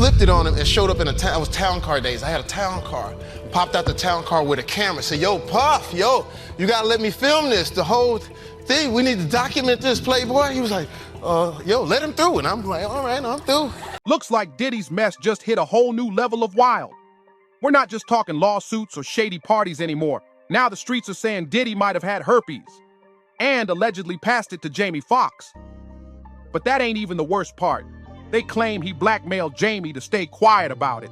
flipped it on him and showed up in it was town car days. I had a town car. Popped out the town car with a camera. Said, yo, Puff, yo, you gotta let me film this. The whole thing, we need to document this, Playboy. He was like, yo, let him through. And I'm like, all right, I'm through. Looks like Diddy's mess just hit a whole new level of wild. We're not just talking lawsuits or shady parties anymore. Now the streets are saying Diddy might have had herpes and allegedly passed it to Jamie Foxx. But that ain't even the worst part. They claim he blackmailed Jamie to stay quiet about it.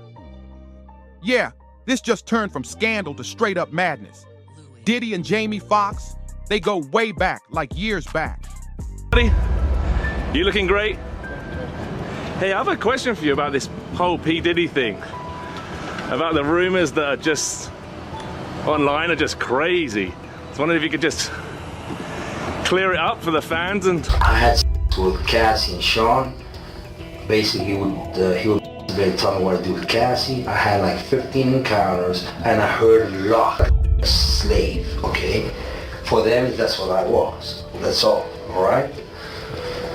Yeah, this just turned from scandal to straight up madness. Diddy and Jamie Foxx, they go way back, like years back. Buddy, you looking great? Hey, I have a question for you about this whole P. Diddy thing. About the rumors that are just online are just crazy. I was wondering if you could just clear it up for the fans. And I had with Cassie and Sean. Basically, he would tell me what to do with Cassie. I had like 15 encounters, and I heard a lot of slave. Okay, for them, that's what I was. That's all right.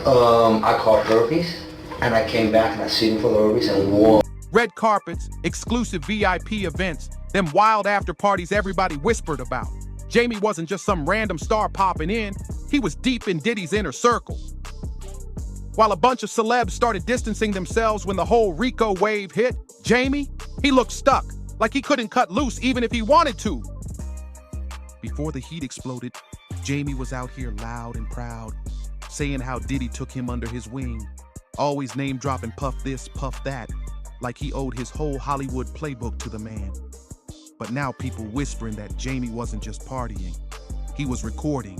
I caught herpes, and I came back and I sued him for the herpes and won. Red carpets, exclusive VIP events, them wild after parties everybody whispered about. Jamie wasn't just some random star popping in, he was deep in Diddy's inner circle. While a bunch of celebs started distancing themselves when the whole Rico wave hit, Jamie, he looked stuck, like he couldn't cut loose even if he wanted to. Before the heat exploded, Jamie was out here loud and proud, saying how Diddy took him under his wing, always name-dropping Puff this, Puff that, like he owed his whole Hollywood playbook to the man. But now people whispering that Jamie wasn't just partying, he was recording.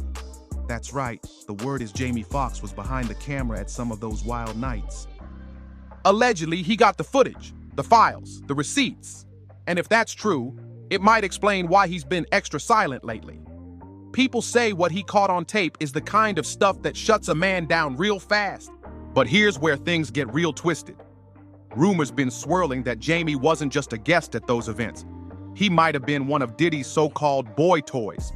That's right, the word is Jamie Foxx was behind the camera at some of those wild nights. Allegedly, he got the footage, the files, the receipts. And if that's true, it might explain why he's been extra silent lately. People say what he caught on tape is the kind of stuff that shuts a man down real fast. But here's where things get real twisted. Rumors been swirling that Jamie wasn't just a guest at those events. He might have been one of Diddy's so-called boy toys.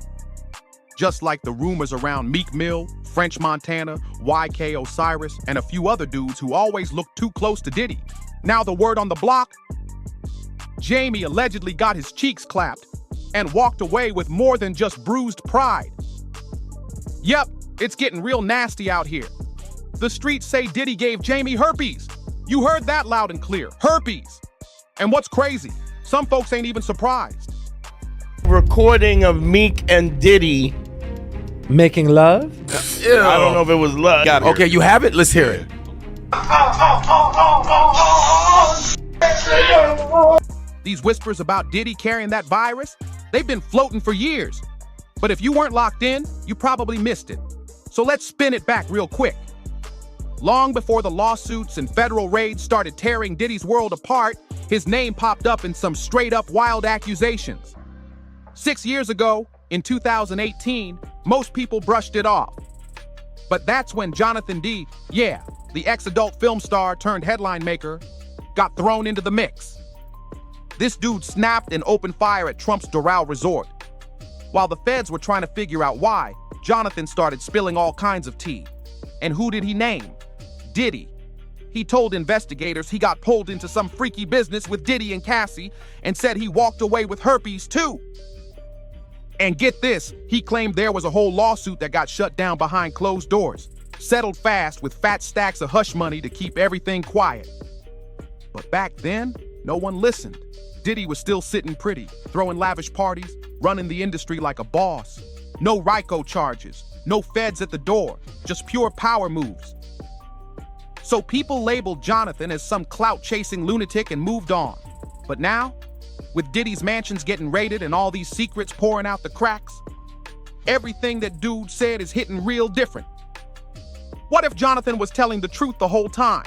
Just like the rumors around Meek Mill, French Montana, YK Osiris, and a few other dudes who always looked too close to Diddy. Now the word on the block? Jamie allegedly got his cheeks clapped and walked away with more than just bruised pride. Yep, it's getting real nasty out here. The streets say Diddy gave Jamie herpes. You heard that loud and clear, herpes. And what's crazy, some folks ain't even surprised. Recording of Meek and Diddy making love? Ew. I don't know if it was love. Okay, you have it? Let's hear it. These whispers about Diddy carrying that virus, they've been floating for years. But if you weren't locked in, you probably missed it. So let's spin it back real quick. Long before the lawsuits and federal raids started tearing Diddy's world apart, his name popped up in some straight-up wild accusations. 6 years ago, in 2018, most people brushed it off. But that's when Jonathan D., yeah, the ex-adult film star turned headline maker, got thrown into the mix. This dude snapped and opened fire at Trump's Doral Resort. While the feds were trying to figure out why, Jonathan started spilling all kinds of tea. And who did he name? Diddy. He told investigators he got pulled into some freaky business with Diddy and Cassie and said he walked away with herpes too. And get this, he claimed there was a whole lawsuit that got shut down behind closed doors, settled fast with fat stacks of hush money to keep everything quiet. But back then, no one listened. Diddy was still sitting pretty, throwing lavish parties, running the industry like a boss. No RICO charges, no feds at the door, just pure power moves. So people labeled Jonathan as some clout-chasing lunatic and moved on. But now, with Diddy's mansions getting raided and all these secrets pouring out the cracks, everything that dude said is hitting real different. What if Jonathan was telling the truth the whole time?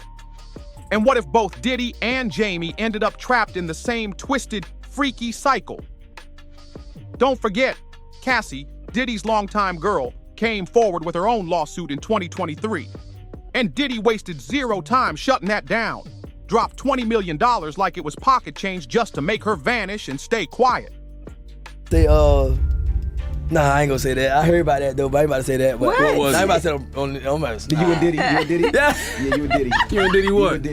And what if both Diddy and Jamie ended up trapped in the same twisted, freaky cycle? Don't forget, Cassie, Diddy's longtime girl, came forward with her own lawsuit in 2023. And Diddy wasted zero time shutting that down. Dropped $20 million like it was pocket change just to make her vanish and stay quiet. They Nah, I ain't gonna say that. I heard about that though, but I ain't about to say that. But What was I ain't it? about to say on You and Diddy? You and Diddy? Yeah. Yeah, you and Diddy. You and Diddy what?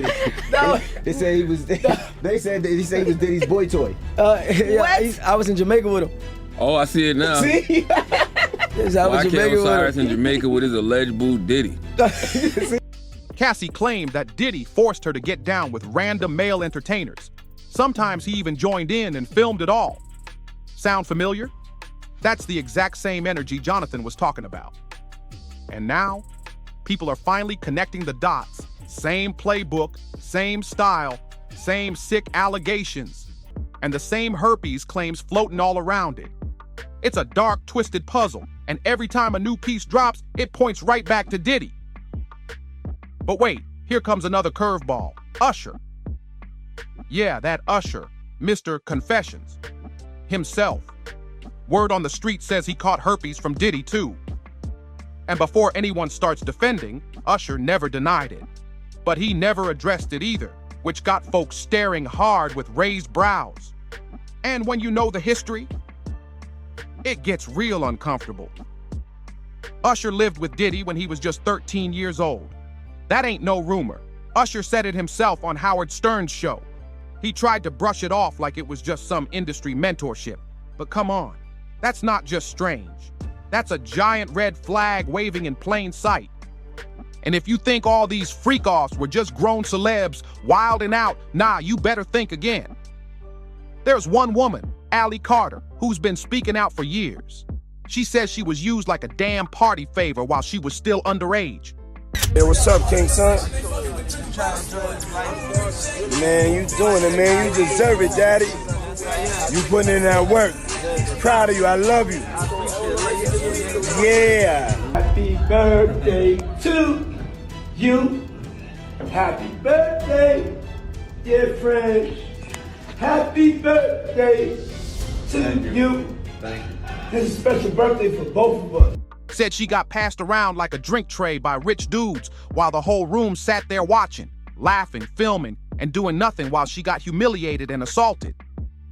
No. They said he was. They said he said he was Diddy's boy toy. Yeah, I was in Jamaica with him. Oh, I see it now. See? Yes, I was in Jamaica with Osiris him. in Jamaica with his alleged boo Diddy. Cassie claimed that Diddy forced her to get down with random male entertainers. Sometimes he even joined in and filmed it all. Sound familiar? That's the exact same energy Jonathan was talking about. And now, people are finally connecting the dots. Same playbook, same style, same sick allegations, and the same herpes claims floating all around it. It's a dark, twisted puzzle, and every time a new piece drops, it points right back to Diddy. But wait, here comes another curveball. Usher. Yeah, that Usher, Mr. Confessions. Himself. Word on the street says he caught herpes from Diddy too. And before anyone starts defending, Usher never denied it. But he never addressed it either, which got folks staring hard with raised brows. And when you know the history, it gets real uncomfortable. Usher lived with Diddy when he was just 13 years old. That ain't no rumor. Usher said it himself on Howard Stern's show. He tried to brush it off like it was just some industry mentorship. But come on, that's not just strange. That's a giant red flag waving in plain sight. And if you think all these freak-offs were just grown celebs wilding out, nah, you better think again. There's one woman, Allie Carter, who's been speaking out for years. She says she was used like a damn party favor while she was still underage. Hey, what's up, King Son? Man, you doing it, man. You deserve it, Daddy. You putting in that work. Proud of you. I love you. Yeah. Happy birthday to you. Happy birthday, dear friends. Happy birthday to you. Thank you. This is a special birthday for both of us. Said she got passed around like a drink tray by rich dudes while the whole room sat there watching, laughing, filming, and doing nothing while she got humiliated and assaulted.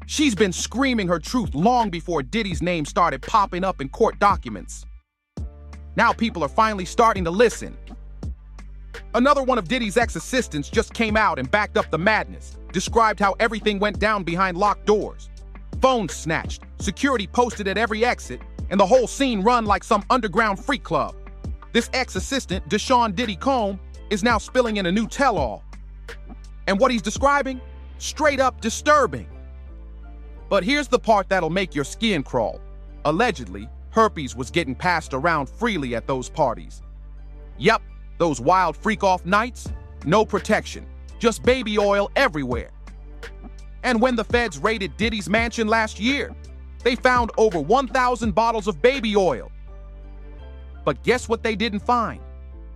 She's been screaming her truth long before Diddy's name started popping up in court documents. Now people are finally starting to listen. Another one of Diddy's ex-assistants just came out and backed up the madness, described how everything went down behind locked doors. Phones snatched, security posted at every exit, and the whole scene run like some underground freak club. This ex-assistant, Deshaun Diddy Combs, is now spilling in a new tell-all. And what he's describing? Straight up disturbing. But here's the part that'll make your skin crawl. Allegedly, herpes was getting passed around freely at those parties. Yep, those wild freak-off nights, no protection, just baby oil everywhere. And when the feds raided Diddy's mansion last year, they found over 1,000 bottles of baby oil. But guess what they didn't find?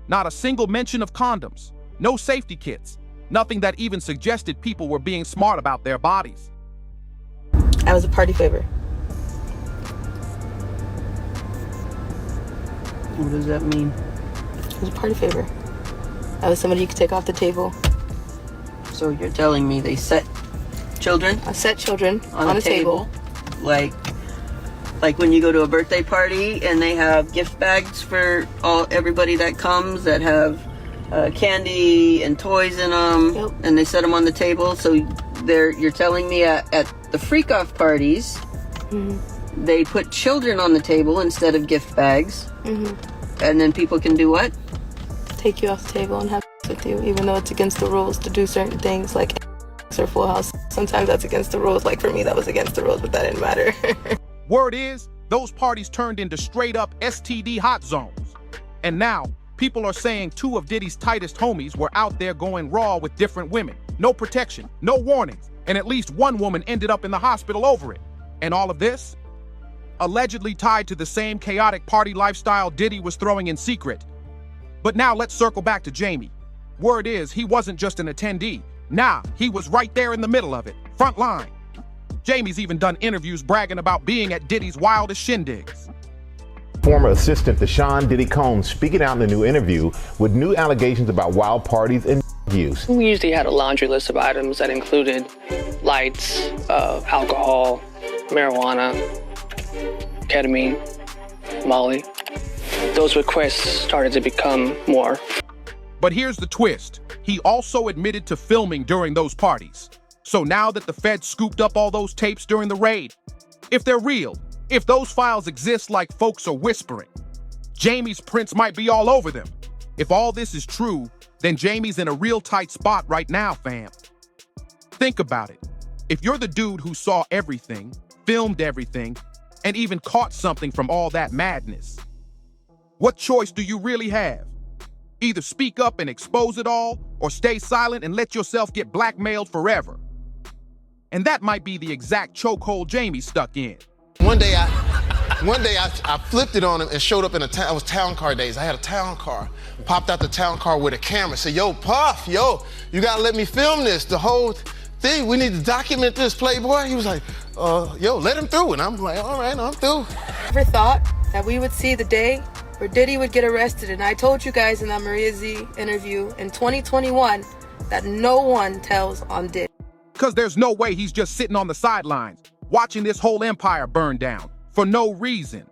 Not a single mention of condoms, no safety kits, nothing that even suggested people were being smart about their bodies. I was a party favor. What does that mean? I was a party favor. I was somebody you could take off the table. So you're telling me they set children? I set children on a table. Like when you go to a birthday party and they have gift bags for everybody that comes that have candy and toys in them, Yep. and they set them on the table. So you're telling me at the freak off parties, Mm-hmm. they put children on the table instead of gift bags, Mm-hmm. and then people can do what? Take you off the table and have with you, even though it's against the rules to do certain things like or Full House. Sometimes that's against the rules. Like for me, that was against the rules, but that didn't matter. Word is, those parties turned into straight-up STD hot zones. And now, people are saying 2 of Diddy's tightest homies were out there going raw with different women. No protection, no warnings, and at least one woman ended up in the hospital over it. And all of this? Allegedly tied to the same chaotic party lifestyle Diddy was throwing in secret. But now let's circle back to Jamie. Word is, he wasn't just an attendee. Nah, he was right there in the middle of it, front line. Jamie's even done interviews bragging about being at Diddy's wildest shindigs. Former assistant Deshaun Diddy Combs speaking out in a new interview with new allegations about wild parties and use. We usually had a laundry list of items that included lights, alcohol, marijuana, ketamine. Molly. Those requests started to become more. But here's the twist. He also admitted to filming during those parties. So now that the feds scooped up all those tapes during the raid, if they're real, if those files exist like folks are whispering, Jamie's prints might be all over them. If all this is true, then Jamie's in a real tight spot right now, fam. Think about it. If you're the dude who saw everything, filmed everything, and even caught something from all that madness, what choice do you really have? Either speak up and expose it all, or stay silent and let yourself get blackmailed forever. And that might be the exact chokehold Jamie's stuck in. One day I flipped it on him and showed up in it was town car days. I had a town car. Popped out the town car with a camera. Said, yo, Puff, yo, you gotta let me film this. The whole thing, we need to document this, Playboy. He was like, yo, let him through. And I'm like, all right, I'm through. Never thought that we would see the day where Diddy would get arrested. And I told you guys in that Maria Z interview in 2021 that no one tells on Diddy. Because there's no way he's just sitting on the sidelines, watching this whole empire burn down for no reason.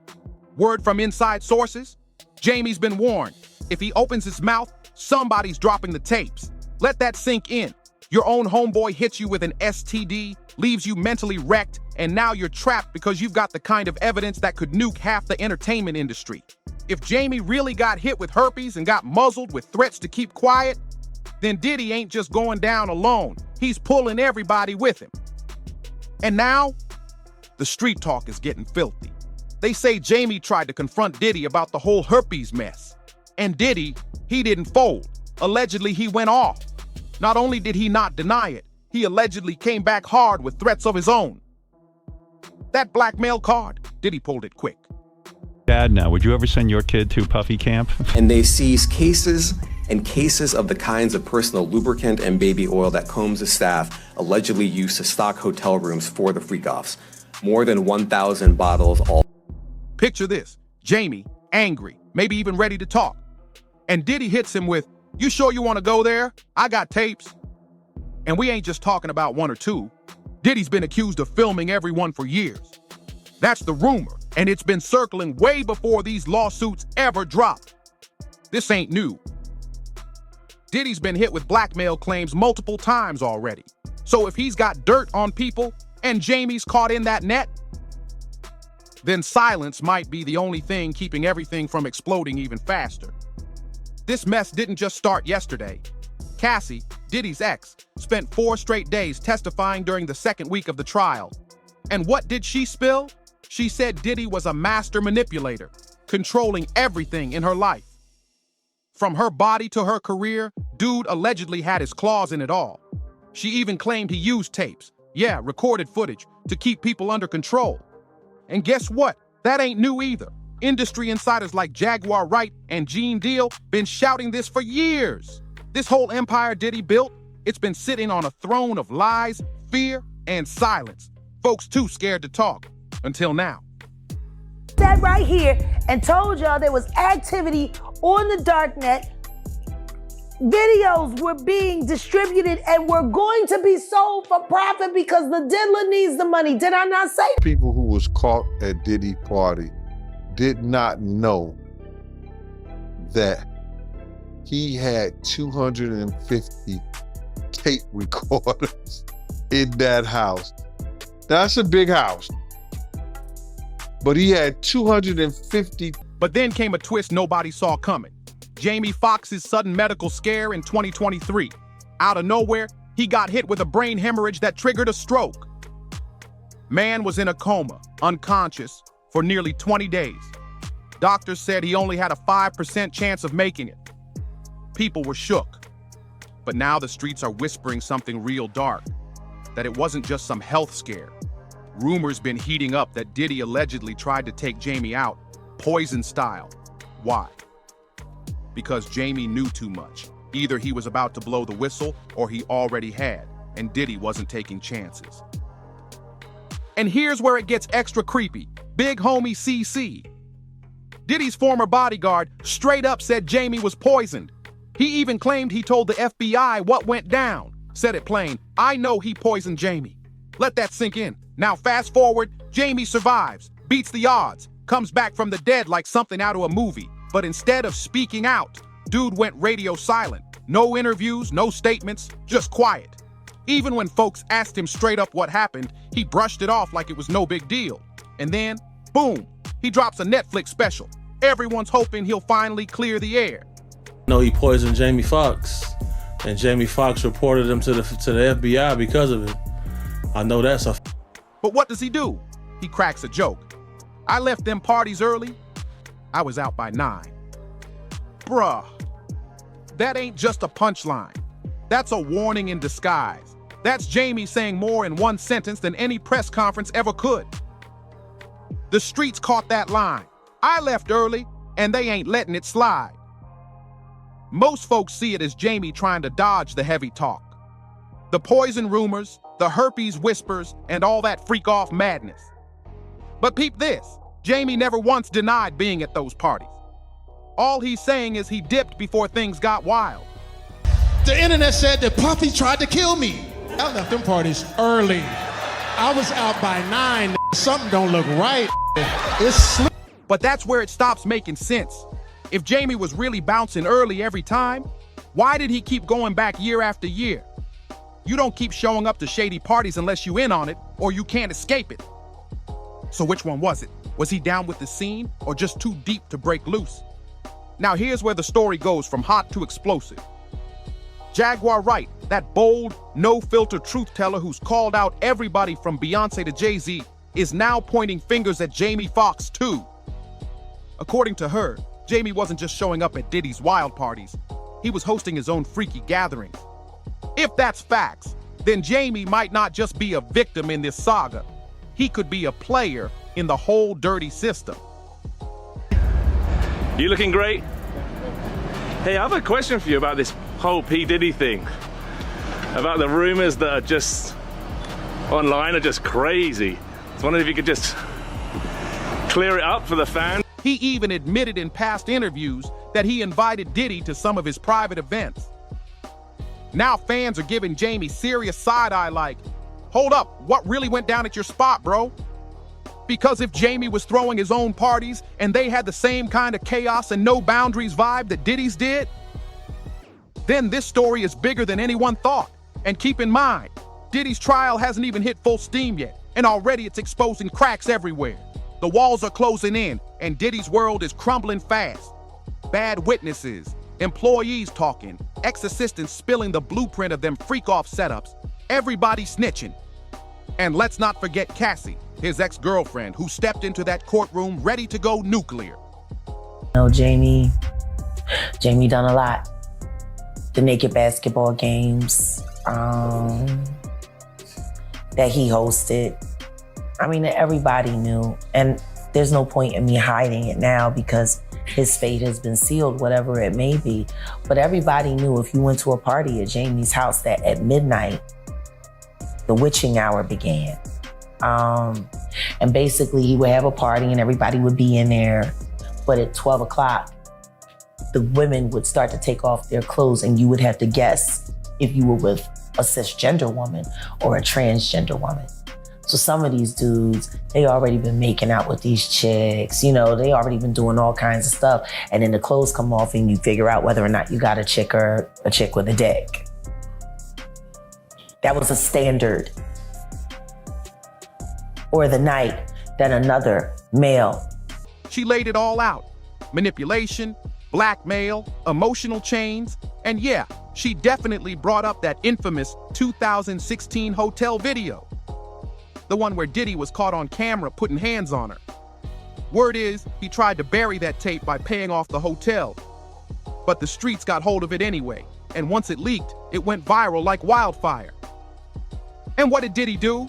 Word from inside sources? Jamie's been warned. If he opens his mouth, somebody's dropping the tapes. Let that sink in. Your own homeboy hits you with an STD, leaves you mentally wrecked, and now you're trapped because you've got the kind of evidence that could nuke half the entertainment industry. If Jamie really got hit with herpes and got muzzled with threats to keep quiet, then Diddy ain't just going down alone. He's pulling everybody with him. And now, the street talk is getting filthy. They say Jamie tried to confront Diddy about the whole herpes mess. And Diddy, he didn't fold. Allegedly, he went off. Not only did he not deny it, he allegedly came back hard with threats of his own. That blackmail card, Diddy pulled it quick. Dad, now, would you ever send your kid to Puffy camp? And they seize cases and cases of the kinds of personal lubricant and baby oil that Combs' staff allegedly used to stock hotel rooms for the freak-offs. More than 1,000 bottles all. Picture this, Jamie, angry, maybe even ready to talk. And Diddy hits him with, you sure you want to go there? I got tapes. And we ain't just talking about one or two. Diddy's been accused of filming everyone for years. That's the rumor, and it's been circling way before these lawsuits ever dropped. This ain't new. Diddy's been hit with blackmail claims multiple times already. So if he's got dirt on people and Jamie's caught in that net, then silence might be the only thing keeping everything from exploding even faster. This mess didn't just start yesterday. Cassie, Diddy's ex, spent 4 straight days testifying during the second week of the trial. And what did she spill? She said Diddy was a master manipulator, controlling everything in her life. From her body to her career, dude allegedly had his claws in it all. She even claimed he used tapes, recorded footage, to keep people under control. And guess what? That ain't new either. Industry insiders like Jaguar Wright and Gene Deal been shouting this for years. This whole empire Diddy built, it's been sitting on a throne of lies, fear, and silence. Folks too scared to talk, until now. Sat right here and told y'all there was activity on the dark net. Videos were being distributed and were going to be sold for profit because the diddler needs the money. Did I not say? People who was caught at Diddy party did not know that he had 250 tape recorders in that house. That's a big house. But he had 250. But then came a twist nobody saw coming. Jamie Foxx's sudden medical scare in 2023. Out of nowhere, he got hit with a brain hemorrhage that triggered a stroke. Man was in a coma, unconscious, for nearly 20 days. Doctors said he only had a 5% chance of making it. People were shook. But now the streets are whispering something real dark, that it wasn't just some health scare. Rumors been heating up that Diddy allegedly tried to take Jamie out, poison style. Why? Because Jamie knew too much. Either he was about to blow the whistle or he already had, and Diddy wasn't taking chances. And here's where it gets extra creepy. Big homie CC. Diddy's former bodyguard straight up said Jamie was poisoned. He even claimed he told the FBI what went down. Said it plain, I know he poisoned Jamie. Let that sink in. Now fast forward, Jamie survives, beats the odds, Comes back from the dead like something out of a movie. But instead of speaking out, dude went radio silent. No interviews, no statements, just quiet. Even when folks asked him straight up what happened, he brushed it off like it was no big deal. And then, boom, he drops a Netflix special. Everyone's hoping he'll finally clear the air. No, he poisoned Jamie Foxx, and Jamie Foxx reported him to the FBI because of it. I know that's a. But what does he do? He cracks a joke. I left them parties early. I was out by 9. Bruh, that ain't just a punchline. That's a warning in disguise. That's Jamie saying more in one sentence than any press conference ever could. The streets caught that line. I left early, and they ain't letting it slide. Most folks see it as Jamie trying to dodge the heavy talk. The poison rumors, the herpes whispers, and all that freak-off madness. But peep this, Jamie never once denied being at those parties. All he's saying is he dipped before things got wild. The internet said that Puffy tried to kill me. I left them parties early. I was out by 9. Something don't look right. But that's where it stops making sense. If Jamie was really bouncing early every time, why did he keep going back year after year? You don't keep showing up to shady parties unless you in on it, or you can't escape it. So which one was it? Was he down with the scene, or just too deep to break loose? Now here's where the story goes from hot to explosive. Jaguar Wright, that bold, no-filter truth teller who's called out everybody from Beyonce to Jay-Z, is now pointing fingers at Jamie Foxx too. According to her, Jamie wasn't just showing up at Diddy's wild parties. He was hosting his own freaky gatherings. If that's facts, then Jamie might not just be a victim in this saga. He could be a player in the whole dirty system. You looking great? Hey, I have a question for you about this whole P. Diddy thing. About the rumors that are just online are just crazy. I was wondering if you could just clear it up for the fans. He even admitted in past interviews that he invited Diddy to some of his private events. Now fans are giving Jamie serious side-eye like, hold up, what really went down at your spot, bro? Because if Jamie was throwing his own parties and they had the same kind of chaos and no boundaries vibe that Diddy's did, then this story is bigger than anyone thought. And keep in mind, Diddy's trial hasn't even hit full steam yet, and already it's exposing cracks everywhere. The walls are closing in, and Diddy's world is crumbling fast. Bad witnesses, employees talking, ex-assistants spilling the blueprint of them freak-off setups, everybody snitching. And let's not forget Cassie, his ex-girlfriend, who stepped into that courtroom ready to go nuclear. No, Jamie done a lot. The naked basketball games that he hosted. I mean, everybody knew, and there's no point in me hiding it now because his fate has been sealed, whatever it may be. But everybody knew if you went to a party at Jamie's house that at midnight, the witching hour began. And basically he would have a party and everybody would be in there. But at 12 o'clock, the women would start to take off their clothes and you would have to guess if you were with a cisgender woman or a transgender woman. So some of these dudes, they already been making out with these chicks, you know, they already been doing all kinds of stuff. And then the clothes come off and you figure out whether or not you got a chick or a chick with a dick. That was a standard. Or the night that another male. She laid it all out. Manipulation, blackmail, emotional chains, and yeah, she definitely brought up that infamous 2016 hotel video. The one where Diddy was caught on camera putting hands on her. Word is, he tried to bury that tape by paying off the hotel. But the streets got hold of it anyway, and once it leaked, it went viral like wildfire. And what did Diddy do?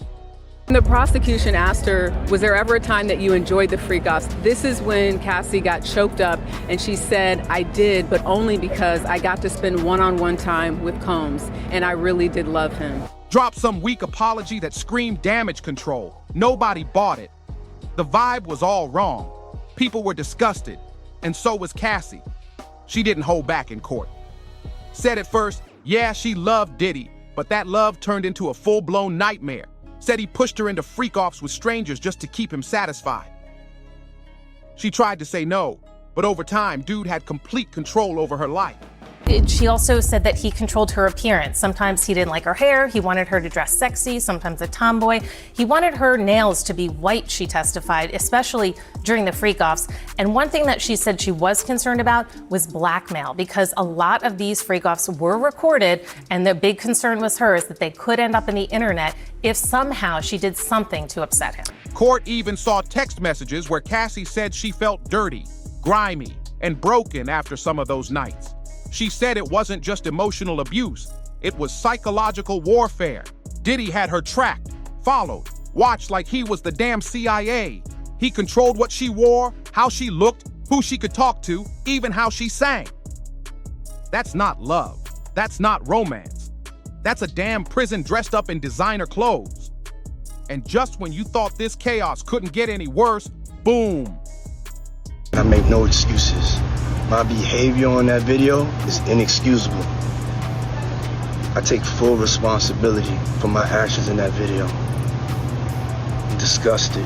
The prosecution asked her, was there ever a time that you enjoyed the freak-offs? This is when Cassie got choked up and she said, I did, but only because I got to spend one-on-one time with Combs, and I really did love him. Dropped some weak apology that screamed damage control. Nobody bought it. The vibe was all wrong. People were disgusted, and so was Cassie. She didn't hold back in court. Said at first, yeah, she loved Diddy, but that love turned into a full-blown nightmare. Said he pushed her into freak-offs with strangers just to keep him satisfied. She tried to say no, but over time, dude had complete control over her life. She also said that he controlled her appearance. Sometimes he didn't like her hair, he wanted her to dress sexy, sometimes a tomboy. He wanted her nails to be white, she testified, especially during the freak-offs. And one thing that she said she was concerned about was blackmail, because a lot of these freak-offs were recorded, and the big concern was hers that they could end up in the internet if somehow she did something to upset him. Court even saw text messages where Cassie said she felt dirty, grimy, and broken after some of those nights. She said it wasn't just emotional abuse, it was psychological warfare. Diddy had her tracked, followed, watched like he was the damn CIA. He controlled what she wore, how she looked, who she could talk to, even how she sang. That's not love. That's not romance. That's a damn prison dressed up in designer clothes. And just when you thought this chaos couldn't get any worse, boom. I make no excuses. My behavior on that video is inexcusable. I take full responsibility for my actions in that video. I'm disgusted.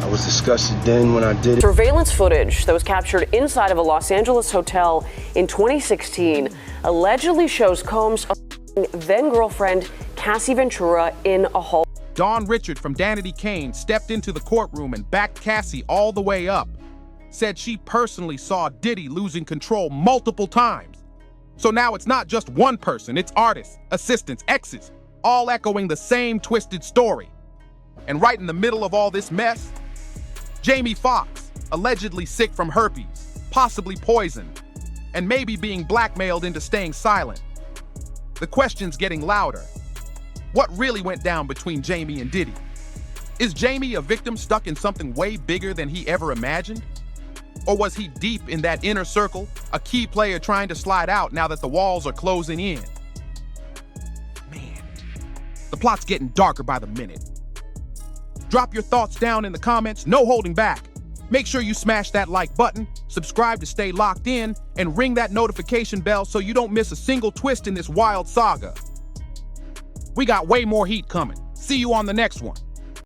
I was disgusted then when I did it. Surveillance footage that was captured inside of a Los Angeles hotel in 2016 allegedly shows Combs then girlfriend Cassie Ventura in a hall. Dawn Richard from Danity Kane stepped into the courtroom and backed Cassie all the way up. Said she personally saw Diddy losing control multiple times. So now it's not just one person, it's artists, assistants, exes, all echoing the same twisted story. And right in the middle of all this mess, Jamie Foxx, allegedly sick from herpes, possibly poisoned, and maybe being blackmailed into staying silent. The question's getting louder. What really went down between Jamie and Diddy? Is Jamie a victim stuck in something way bigger than he ever imagined? Or was he deep in that inner circle, a key player trying to slide out now that the walls are closing in? Man, the plot's getting darker by the minute. Drop your thoughts down in the comments, no holding back. Make sure you smash that like button, subscribe to stay locked in, and ring that notification bell so you don't miss a single twist in this wild saga. We got way more heat coming. See you on the next one.